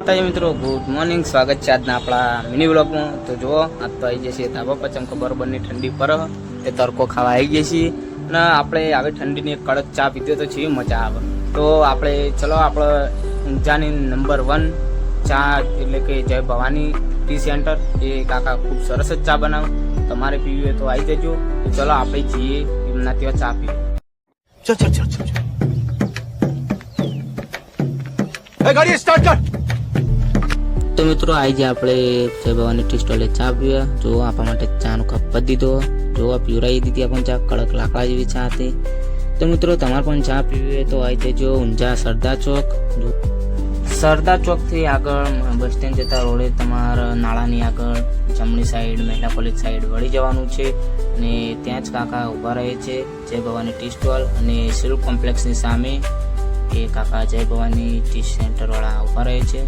મિત્રો good morning, સ્વાગત છે આજના આપણા મિની વ્લોગમાં. તો જુઓ, આજ તો આવી જશે ધાબા પર ચમકો બરોબરની ઠંડી પર તે તડકો ખાવા આવી ગયા છીએ અને આપણે આવી ઠંડીની એક કડક ચા પીધો તો છે મજા આવે. તો આપણે ચલો આપણે ઊંઝાની નંબર 1 ચા એટલે કે જય ભવાની ટી સેન્ટર, એ કાકા ખૂબ સરસ જ ચા બનાવે. તમારે પીવી હોય તો આવી જજો. તો ચલો આપણે જઈએ એમના ત્યાં ચા પીએ. ગાડી સ્ટાર્ટ કર. તો મિત્રો આવી જાય આપણે જય ભવાની ટી સ્ટોલે ચા પીવા. જો આપણા માટે ચાનો કપ પી દીધો. જો પીવરાઈ દીધી આપણને ચા, કડક લાકડા જેવી ચા હતી. તો મિત્રો તમારે પણ ચા પીવી હોય તો આવી જજો ઊંઝા સરદાર ચોક. સરદાર ચોકથી આગળ બસ સ્ટેન્ડ જતા રોડે તમારા નાળાની આગળ જમણી સાઈડ મહિલા કોલેજ સાઈડ વળી જવાનું છે અને ત્યાં જ કાકા ઊભા રહે છે જય ભવાની ટી સ્ટોલ, અને સિલ્ક કોમ્પ્લેક્સની સામે એ કાકા જય ભવાની ટી સેન્ટર વાળા ઊભા રહે છે.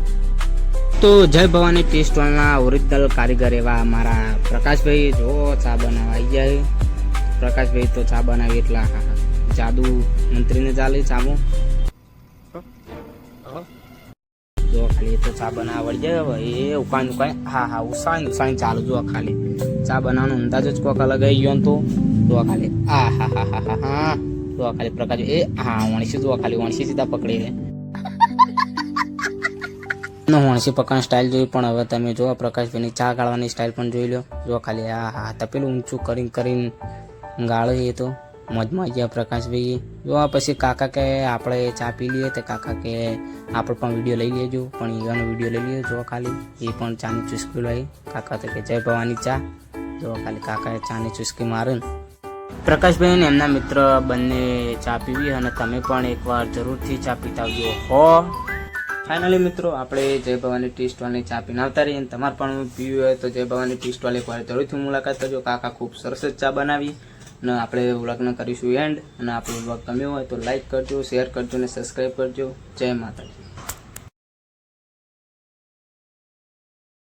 તો જય ભવાની ટી સ્ટોલના ઓરિજિનલ કારીગર એવા અમારા પ્રકાશભાઈ જો ચા બનાવવા આવી જાય. પ્રકાશભાઈ તો ચા બનાવી એટલા જાદુ મંત્રીને ચાલે ચામાં. જો ખાલી તો ચા બનાવવા જાય એ ઉકાળી હા ઉસાણી ચાલુ. જો ખાલી ચા બનાવવાનો અંદાજ જ કોક અલગ આવી ગયો તો જો ખાલી હા જો ખાલી પ્રકાશ એ હા વણસી જો ખાલી વણસી સીધા પકડી લે. વણસી પકડવાની સ્ટાઇલ જોઈ, પણ હવે તમે જો પ્રકાશભાઈની ચા ગાળવાની સ્ટાઇલ પણ જોઈ લો. જો ખાલી હા તપેલું ઊંચું કરીને ગાળે. એ તો મોજમાં ગયા પ્રકાશભાઈ. જો પછી કાકા કે આપણે ચા પી લઈએ, તો કાકા કે આપણે પણ વિડીયો લઈ લેજો. પણ એવાનો વિડીયો લઈ લેજો. જો ખાલી એ પણ ચાની ચુસ્કી લાવી. કાકા તો કે જય ભવાની ચા. જો ખાલી કાકાએ ચાની ચુસ્કી મારે. પ્રકાશભાઈ ને એમના મિત્ર બંને ચા પીવી અને તમે પણ એકવાર જરૂરથી ચા પીતા આવજો હો. ફાઇનલી મિત્રો આપણે જય ભવાની ટી સ્ટોલની ચા પીને આવતા રહીએ. તમારે પણ પીવી હોય તો જય ભવાની ટી સ્ટોલ એકવાર જરૂરથી મુલાકાત કરજો. કાકા ખૂબ સરસ જ ચા બનાવી અને આપણે વ્લોગને કરીશું એન્ડ. અને આપણો વ્લોગ ગમ્યો હોય તો લાઈક કરજો, શેર કરજો અને સબસ્ક્રાઈબ કરજો. જય માતાજી.